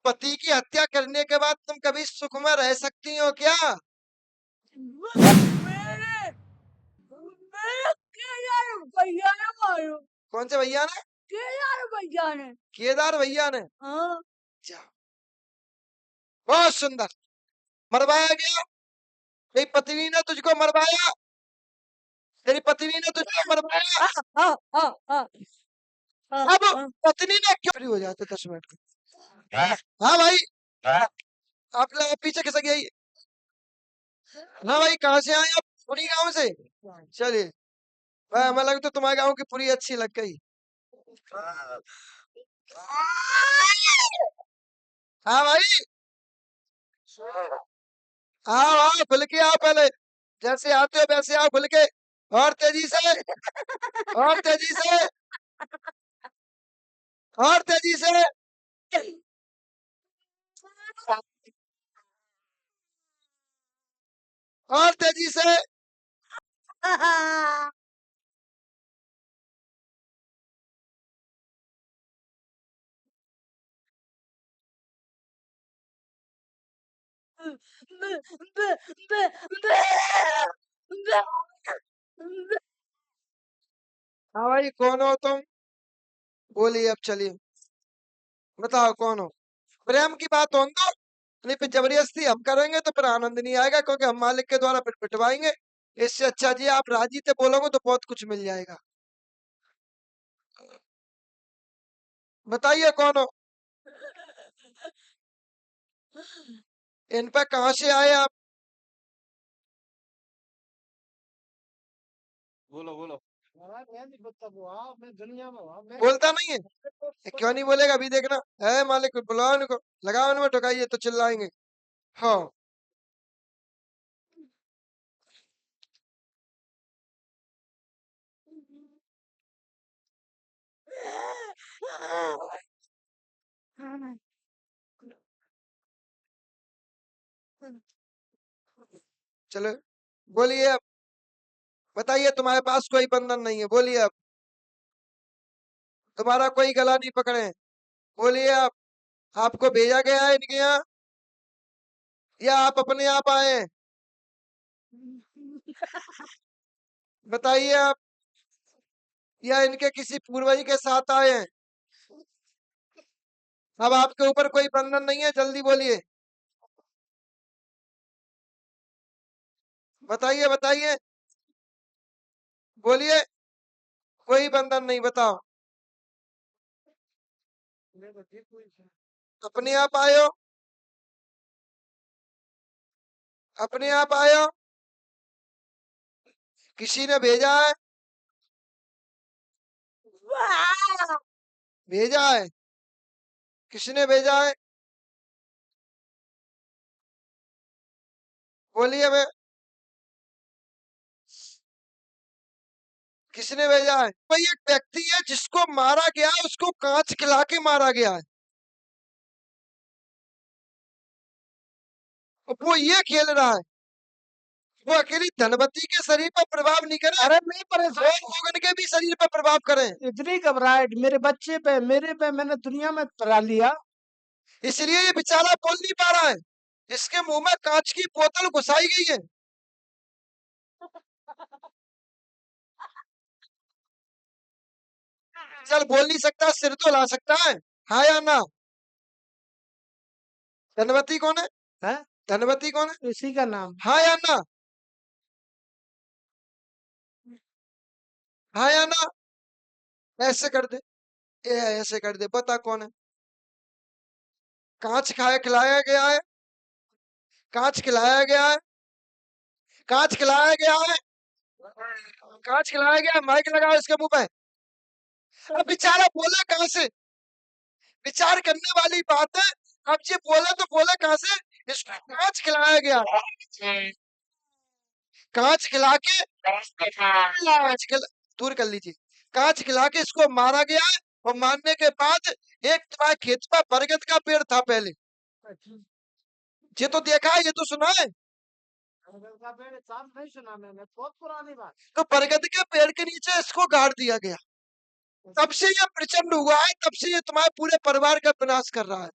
पति की हत्या करने के बाद तुम कभी सुख में रह सकती हो क्या? मेरे मेरे केदार भैया ने मारो। कौन से भैया ने? केदार भैया ने। केदार भैया ने? हाँ। अच्छा, बहुत सुंदर। मरवाया गया? तेरी पत्नी ने तुझको मरवाया? तेरी पत्नी ने तुझको मरवाया? हाँ हाँ हाँ हाँ अब हाँ। पत्नी ने क्यों? फ्री हो जाते 10 मिनट का। हाँ भाई, आप लोग पीछे खिसक गई। हाँ भाई, कहाँ से आए आप? पुरी गांव से? चलिए, हमें लगा तो तुम्हारे गांव की पूरी अच्छी लग गई। हाँ भाई, आओ आओ, खुल के आओ पहले। जैसे आते हो वैसे आओ, खुल के। और तेजी से, और तेजी से, और तेजी से। और तेजी से। हाँ भाई, कौन हो तुम? बोलिए अब, चलिए बताओ कौन हो। प्रेम की बात हो तो नहीं, फिर जबरदस्ती हम करेंगे तो फिर आनंद नहीं आएगा, क्योंकि हम मालिक के द्वारा फिर पिटवाएंगे। इससे अच्छा जी आप राजी से बोलोगे तो बहुत कुछ मिल जाएगा। बताइए कौन हो? इन पे कहाँ से आए आप? बोलो बोलो। मैं नहीं बोलता वो, हाँ मैं दुनिया में हूँ, मैं बोलता नहीं है? क्यों नहीं बोलेगा? अभी देखना है, मालिक को बुलाओ, इनको लगाओ, इनमें ठुकाइए तो चिल्लाएंगे। हाँ, चलो बोलिए अब। बताइए, तुम्हारे पास कोई बंधन नहीं है, बोलिए अब। तुम्हारा कोई गला नहीं पकड़े, बोलिए अब। आपको भेजा गया है इनके यहाँ, या आप अपने आप आए हैं? बताइए आप। या इनके किसी पूर्वज के साथ आए हैं? अब आपके ऊपर कोई बंधन नहीं है, जल्दी बोलिए। बताइए बताइए, बोलिए। कोई बंधन नहीं, बताओ। अपने आप आए हो? अपने आप आए हो? किसी ने भेजा है? भेजा है? किसने भेजा है? बोलिए मैं। किसने भेजा है? भाई, एक व्यक्ति है जिसको मारा गया है, उसको कांच खिला के मारा गया है। वो ये खेल रहा है, वो अकेली धनवती के शरीर पर प्रभाव नहीं करे, अरे नहीं परेशान, और लोगन के भी शरीर पर प्रभाव करें। इतनी घबराहट मेरे बच्चे पे, मेरे पे, मैंने दुनिया में करा लिया। इसलिए ये बेचारा बोल नहीं पा रहा है, इसके मुंह में कांच की बोतल घुसाई गई है। चल, बोल नहीं सकता, सिर तो ला सकता है। हाँ या ना? धनवती कौन है? है धनवती कौन है? इसी का नाम। हाँ या ना? हाँ या ना? ऐसे कर दे, ऐसे कर दे, बता कौन है? कांच खाया खिलाया गया है, कांच खिलाया गया है, कांच खिलाया गया है, कांच खिलाया गया है। माइक लगाओ इसके मुंह पे। अब बेचारा बोला कहाँ से? विचार करने वाली बात है। अब ये बोला तो बोला कहाँ से? इसको कांच खिलाया गया, कांच खिला के, कांच खिला, दूर कर लीजिए। कांच खिला के इसको मारा गया है, और मारने के बाद एक तुम्हारे खेत पर बरगद का पेड़ था पहले। ये तो देखा है, ये तो सुना है। नहीं सुना मैंने, बहुत पुरानी बात। तो बरगद के पेड़ के नीचे इसको गाड़ दिया गया। तब से ये प्रचंड हुआ है, तब से ये तुम्हारे पूरे परिवार का विनाश कर रहा है,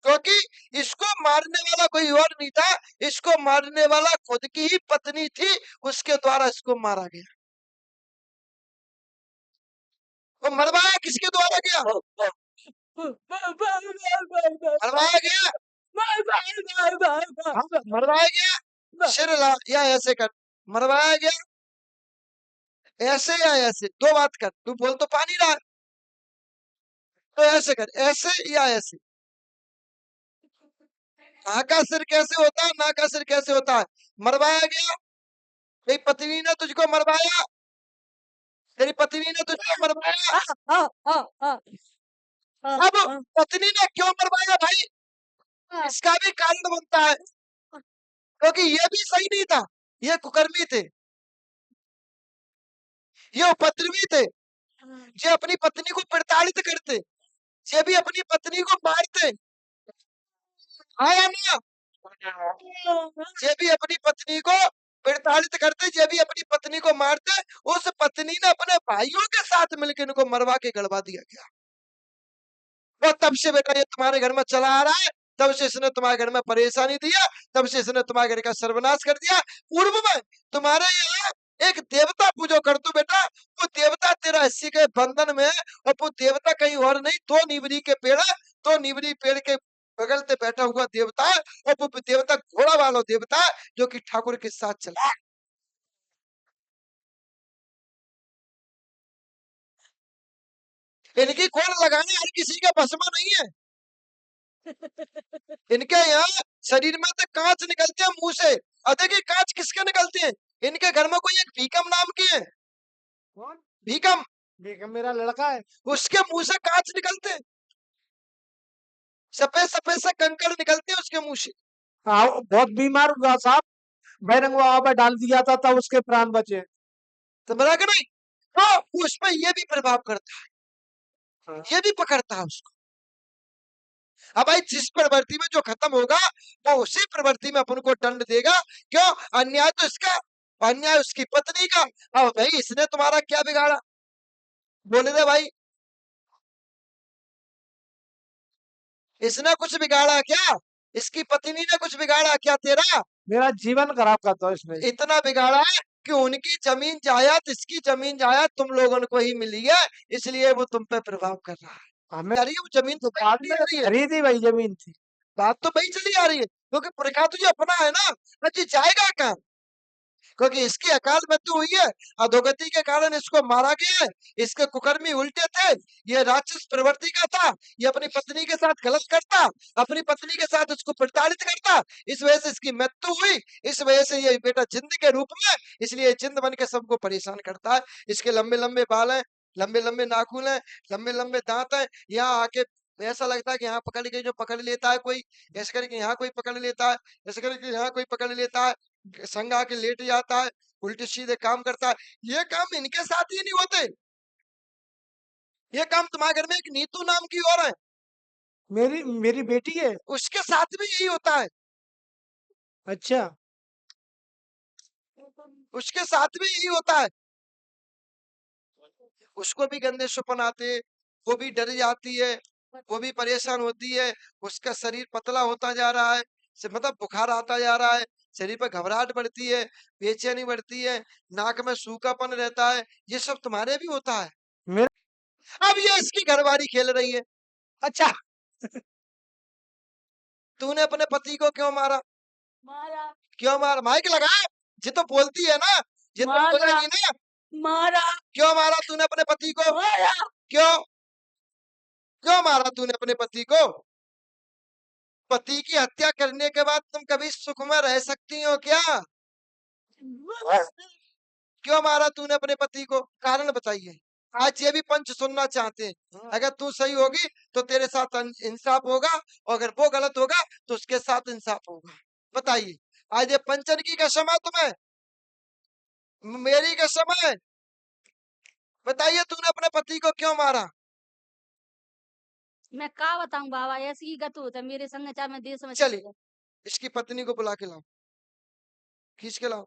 क्योंकि इसको मारने वाला कोई और नहीं था, इसको मारने वाला खुद की ही पत्नी थी, उसके द्वारा इसको मारा गया। वो मरवाया किसके द्वारा गया? मरवाया गया, हाँ, मरवाया गया, सिर हिला या ऐसे कर, मरवाया गया ऐसे या ऐसे, दो बात कर, तू बोल तो पानी रहा है, तो ऐसे कर, ऐसे या ऐसे। हाँ का सिर कैसे होता है, ना का सिर कैसे होता है? मरवाया गया, तेरी पत्नी ने तुझको मरवाया, तेरी पत्नी ने तुझको मरवाया। अब पत्नी ने क्यों मरवाया भाई, इसका भी कारण बनता है, क्योंकि ये भी सही नहीं था, ये कुकर्मी थे, ये उपद्रवी थे, ये अपनी पत्नी को प्रताड़ित करते, ये भी अपनी पत्नी को मारते, हाँ या ना? ये भी अपनी पत्नी को प्रताड़ित करते, ये भी अपनी पत्नी को मारते। उस पत्नी ने अपने भाइयों के साथ मिलकर इनको मरवा के गड़वा दिया गया। वो तब से बेटा ये तुम्हारे घर में चला आ रहा है, तब से इसने तुम्हारे घर में परेशानी दिया, तब से इसने तुम्हारे घर का सर्वनाश कर दिया। पूर्व में तुम्हारे यहाँ एक देवता पूजो कर दो बेटा, वो देवता तेरा हिस्से के बंधन में है, और वो देवता कहीं और नहीं, दो नीवरी के पेड़ है, दो नीवरी पेड़ के बगल से बैठा हुआ देवता है, और वो देवता घोड़ा वाला देवता है, जो कि ठाकुर के साथ चला। इनकी खोल लगाने हर किसी का बस में नहीं है। इनके यहाँ शरीर में तो कांच निकलते हैं मुंह से, देखिए कांच किसके निकलते हैं, इनके घर में कोई एक भीकम नाम की है, कौन? भीकम, देखो मेरा लड़का है। उसके मुंह से कांच निकलते हैं, सफेद सफेद से कंकड़ निकलते हैं उसके मुंह से। हाँ, वो बहुत बीमार हुआ साहब, बैरंग वहां पर डाल दिया था तब उसके प्राण बचे। तो बना के नहीं, तो उसमें ये भी प्रभाव करता है, ये भी पकड़ता है उसको। अब भाई जिस प्रवृत्ति में जो खत्म होगा, वो उसी प्रवृत्ति में अपन को दंड देगा। क्यों? अन्याय तो इसका, अन्याय उसकी पत्नी का। अब भाई इसने तुम्हारा क्या बिगाड़ा, बोले दे भाई, इसने कुछ बिगाड़ा क्या? इसकी पत्नी ने कुछ बिगाड़ा क्या तेरा? मेरा जीवन खराब कर दो इसने। इतना बिगाड़ा है कि उनकी जमीन जायदाद, इसकी जमीन जायदाद तुम लोगों को ही मिली है, इसलिए वो तुम पे प्रभाव कर रहा है। हमें आ रही है वो जमीन तो बाद चली में आ रही है, खरीदी वही जमीन थी। बात तो वही चली आ रही है, क्योंकि प्रखा तुझे अपना है ना, जी जाएगा कहाँ, क्योंकि इसकी अकाल मृत्यु हुई है, अधोगति के कारण इसको मारा गया है। इसके कुकर्मी उल्टे थे, ये राक्षस प्रवृत्ति का था, ये अपनी पत्नी के साथ गलत करता, अपनी पत्नी के साथ उसको प्रताड़ित करता, इस वजह से इसकी मृत्यु हुई, इस वजह से ये बेटा जिंद के रूप में, इसलिए जिंद बन के सबको परेशान करता है। इसके लंबे लंबे बाल हैं, लंबे लंबे नाखून हैं, लंबे लंबे दांत हैं, यहाँ आके ऐसा लगता है कि यहाँ पकड़ के जो पकड़ लेता है कोई, ऐसे करके यहाँ कोई पकड़ लेता है, ऐसे करके यहाँ कोई पकड़ लेता है, संग आके लेट जाता है, उल्टे सीधे काम करता है। ये काम इनके साथ ही नहीं होते, ये काम तुम्हारे घर में एक नीतू नाम की और है, मेरी मेरी बेटी है। उसके साथ भी यही होता है, अच्छा, उसके साथ भी यही होता है। उसको भी गंदे सपन आते, वो भी डर जाती है, वो भी परेशान होती है, उसका शरीर पतला होता जा रहा है, मतलब बुखार आता जा रहा है, शरीर पर घबराहट बढ़ती है, बेचैनी बढ़ती है, नाक में सूखापन रहता है, ये सब तुम्हारे भी होता है। मेरे अब ये इसकी घरवाली खेल रही है, अच्छा तूने अपने पति को क्यों मारा, मारा क्यों मारा, माइक लगा, ये तो बोलती है ना, ये तो मारा बोलेगी ना, मारा क्यों मारा तूने अपने पति को, मारा क्यों, क्यों मारा तूने अपने पति को? पति की हत्या करने के बाद तुम कभी सुख में रह सकती हो क्या? क्यों मारा तूने अपने पति को, कारण बताइए। आज ये भी पंच सुनना चाहते हैं, अगर तू सही होगी तो तेरे साथ इंसाफ होगा, और अगर वो गलत होगा तो उसके साथ इंसाफ होगा। बताइए, आज ये पंचन की कसम है तुम्हें, मेरी कसम है, बताइए तूने अपने पति को क्यों मारा? मैं का बताऊं बाबा, ऐसी ही गत होता है मेरे संग, चाहे मैं देश में चलिए चले जाऊं। इसकी पत्नी को बुला के लाओ, खींच के लाओ।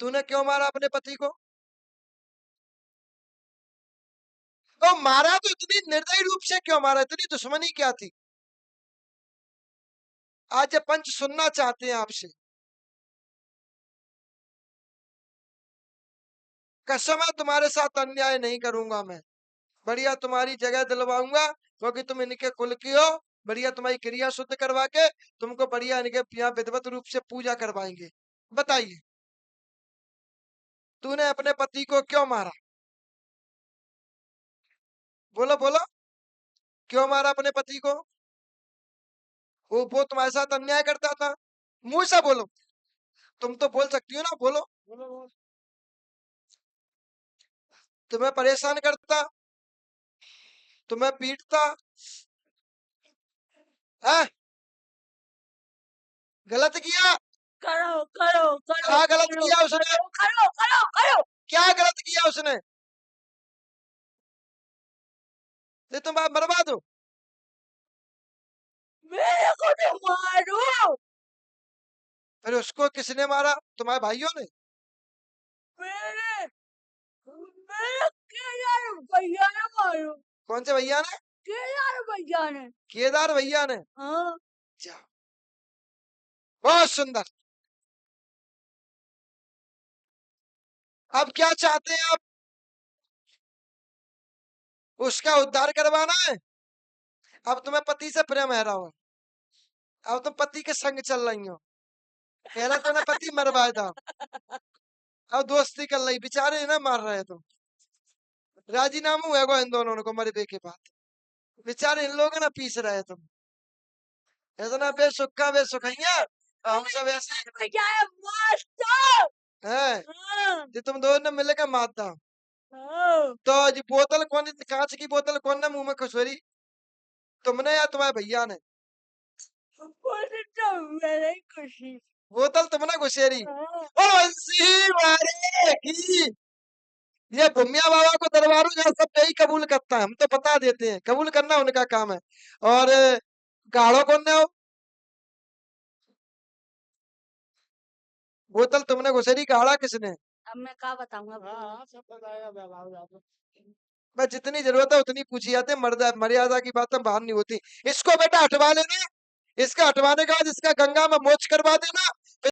तूने क्यों मारा अपने पति को? तो मारा तो इतनी निर्दयी रूप से क्यों मारा? इतनी दुश्मनी क्या थी? आज ये पंच सुनना चाहते हैं आपसे। कसम है तुम्हारे साथ अन्याय नहीं करूंगा मैं। बढ़िया तुम्हारी जगह दिलवाऊंगा, क्योंकि तुम इनके कुल की हो। बढ़िया तुम्हारी क्रिया शुद्ध करवा के तुमको बढ़िया इनके यहाँ विधिवत रूप से पूजा करवाएंगे। बताइए, तूने अपने पति को क्यों मारा? बोलो बोलो, क्यों मारा अपने पति को? वो तुम्हारे साथ अन्याय करता था। मुंह से बोलो, तुम तो बोल सकती हो ना, बोलो। तुम्हें परेशान करता, तुम्हें पीटता है? गलत किया? करो करो करो क्या गलत करो किया उसने? करो करो करो करो। क्या गलत किया उसने? ये तुम आप बर्बाद हो। मेरे को तो मारो। फिर उसको किसने मारा? तुम्हारे भाइयों ने? मेरे मेरे केदार भैया ने मारो। कौन से भैया ने? केदार भैया ने। केदार भैया ने? हाँ। जा, बहुत सुंदर। अब क्या चाहते हैं आप? उसका उद्धार करवाना है? अब तुम्हें पति से प्रेम है रहा हो, अब तुम पति के संग चल रही हो। पहले तो ना पति मरवाया था, अब दोस्ती कर रही। बेचारे ना मार रहे तुम। राजीनामा हुआ को इन दोनों को मरे के बाद। बेचारे इन लोग ना पीस रहे तुम। इतना बेसुखा बेसुखैया, हम सब ऐसे भैया है मास्टर। है हाँ। कि तुम दोनों मिलकर मारता। हाँ। तो जी बोतल कौन, कांच की बोतल कौन ने मुंह में खुशवरी? तुमने या तुम्हारे भैया ने? बोले तो मेरे खुशी। बोतल तुमने घुसेरी। हाँ। ओ बंसी मारे की। ये भूमिया बाबा को दरबारों जहाँ सब यही कबूल करता है, हम तो बता देते हैं, कबूल करना उनका काम है। और गाढ़ो कौन ने हो? बोतल तुमने घुसेरी, गाढ़ा किसने? अब मैं क्या बताऊंगा? सब बताया बाबा। मैं जितनी जरूरत है उतनी पूछी जाती है, मर्यादा की बातें बाहर नहीं होती। इसको बेटा हटवा लेना, इसका हटवाने के बाद इसका गंगा में मोच करवा देना।